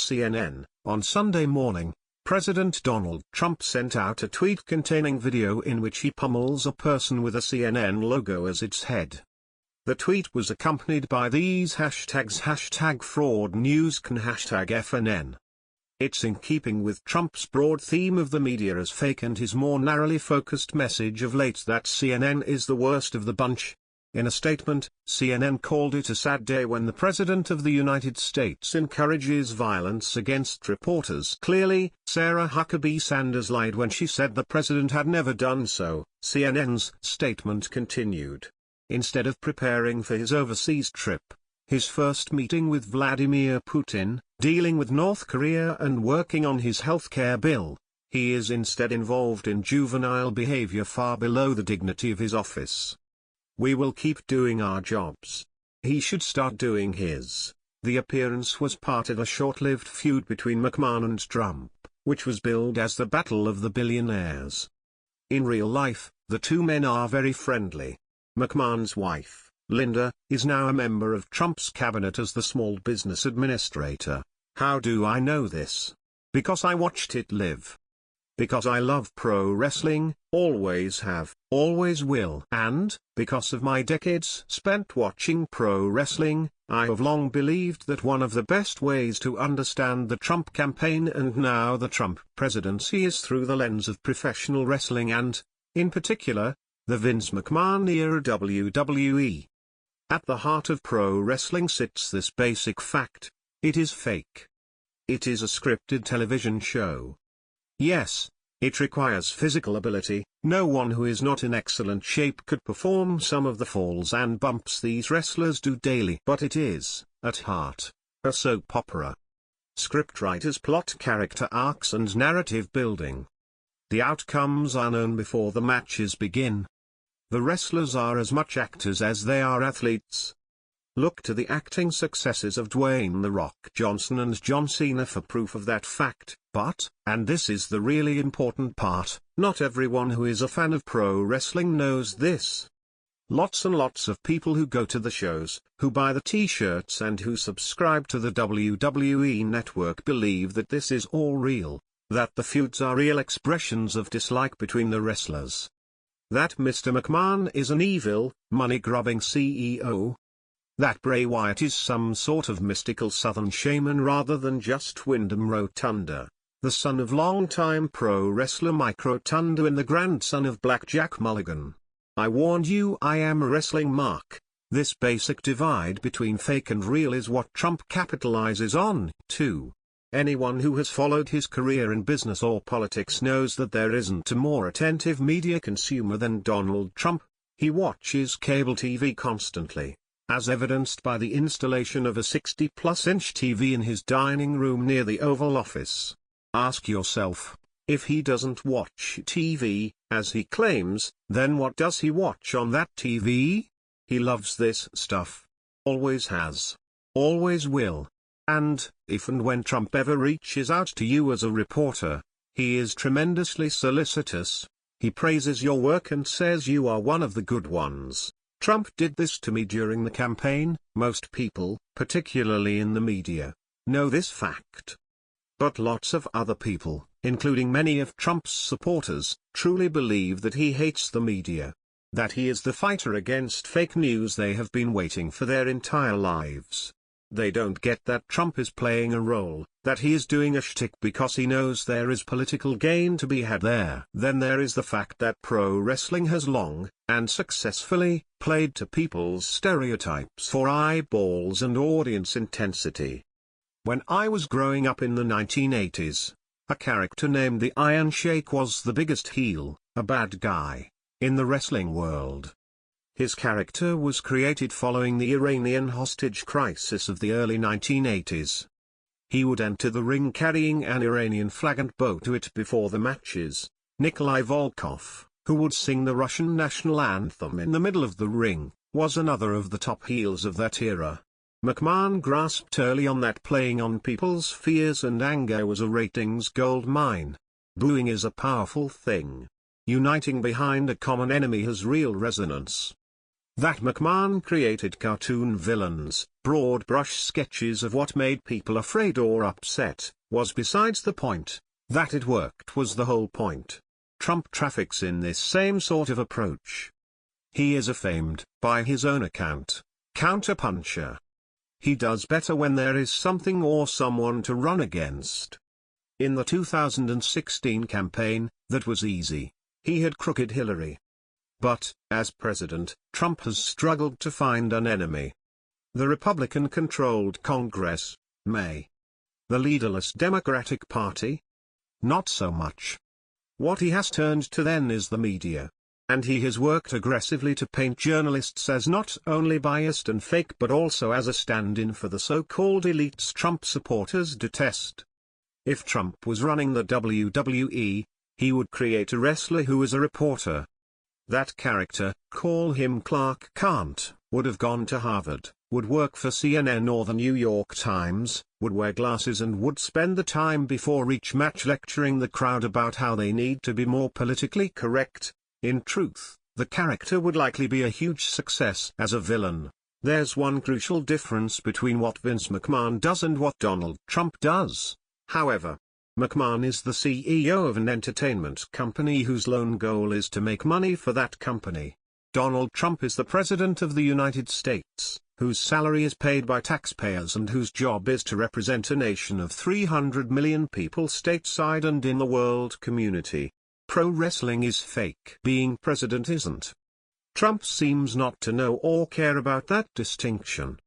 CNN, on Sunday morning, President Donald Trump sent out a tweet containing video in which he pummels a person with a CNN logo as its head. The tweet was accompanied by these hashtags: #FraudNewsCon, #FNN. It's in keeping with Trump's broad theme of the media as fake and his more narrowly focused message of late that CNN is the worst of the bunch. In a statement, CNN called it a sad day when the President of the United States encourages violence against reporters. Clearly, Sarah Huckabee Sanders lied when she said the President had never done so, CNN's statement continued. Instead of preparing for his overseas trip, his first meeting with Vladimir Putin, dealing with North Korea and working on his healthcare bill, he is instead involved in juvenile behavior far below the dignity of his office. We will keep doing our jobs. He should start doing his. The appearance was part of a short-lived feud between McMahon and Trump, which was billed as the Battle of the Billionaires. In real life, the two men are very friendly. McMahon's wife, Linda, is now a member of Trump's cabinet as the Small Business Administrator. How do I know this? Because I watched it live. Because I love pro wrestling, always have, always will. And, because of my decades spent watching pro wrestling, I have long believed that one of the best ways to understand the Trump campaign and now the Trump presidency is through the lens of professional wrestling and, in particular, the Vince McMahon era WWE. At the heart of pro wrestling sits this basic fact: it is fake. It is a scripted television show. Yes, it requires physical ability. No one who is not in excellent shape could perform some of the falls and bumps these wrestlers do daily. But it is, at heart, a soap opera. Scriptwriters plot character arcs and narrative building. The outcomes are known before the matches begin. The wrestlers are as much actors as they are athletes. Look to the acting successes of Dwayne "The Rock" Johnson and John Cena for proof of that fact. But, and this is the really important part, not everyone who is a fan of pro wrestling knows this. Lots and lots of people who go to the shows, who buy the t-shirts and who subscribe to the WWE network believe that this is all real, that the feuds are real expressions of dislike between the wrestlers. That Mr. McMahon is an evil, money-grubbing CEO. That Bray Wyatt is some sort of mystical southern shaman rather than just Wyndham Rotunda, the son of longtime pro wrestler Mike Rotunda and the grandson of Black Jack Mulligan. I warned you, I am a wrestling mark. This basic divide between fake and real is what Trump capitalizes on, too. Anyone who has followed his career in business or politics knows that there isn't a more attentive media consumer than Donald Trump. He watches cable TV constantly, as evidenced by the installation of a 60-plus-inch TV in his dining room near the Oval Office. Ask yourself, if he doesn't watch TV, as he claims, then what does he watch on that TV? He loves this stuff. Always has. Always will. And, if and when Trump ever reaches out to you as a reporter, he is tremendously solicitous. He praises your work and says you are one of the good ones. Trump did this to me during the campaign. Most people, particularly in the media, know this fact. But lots of other people, including many of Trump's supporters, truly believe that he hates the media. That he is the fighter against fake news they have been waiting for their entire lives. They don't get that Trump is playing a role, that he is doing a shtick because he knows there is political gain to be had there. Then there is the fact that pro wrestling has long, and successfully, played to people's stereotypes for eyeballs and audience intensity. When I was growing up in the 1980s, a character named the Iron Sheik was the biggest heel, a bad guy, in the wrestling world. His character was created following the Iranian hostage crisis of the early 1980s. He would enter the ring carrying an Iranian flag and bow to it before the matches. Nikolai Volkov, who would sing the Russian national anthem in the middle of the ring, was another of the top heels of that era. McMahon grasped early on that playing on people's fears and anger was a ratings gold mine. Booing is a powerful thing. Uniting behind a common enemy has real resonance. That McMahon created cartoon villains, broad brush sketches of what made people afraid or upset, was besides the point. That it worked was the whole point. Trump traffics in this same sort of approach. He is a famed, by his own account, counterpuncher. He does better when there is something or someone to run against. In the 2016 campaign, that was easy. He had crooked Hillary. But, as president, Trump has struggled to find an enemy. The Republican-controlled Congress, may. The leaderless Democratic Party? Not so much. What he has turned to then is the media. And he has worked aggressively to paint journalists as not only biased and fake but also as a stand-in for the so-called elites Trump supporters detest. If Trump was running the WWE, he would create a wrestler who is a reporter. That character, call him Clark Kent, would have gone to Harvard, would work for CNN or the New York Times, would wear glasses and would spend the time before each match lecturing the crowd about how they need to be more politically correct. In truth, the character would likely be a huge success as a villain. There's one crucial difference between what Vince McMahon does and what Donald Trump does, however. McMahon is the CEO of an entertainment company whose lone goal is to make money for that company. Donald Trump is the President of the United States, whose salary is paid by taxpayers and whose job is to represent a nation of 300 million people stateside and in the world community. Pro wrestling is fake. Being president isn't. Trump seems not to know or care about that distinction.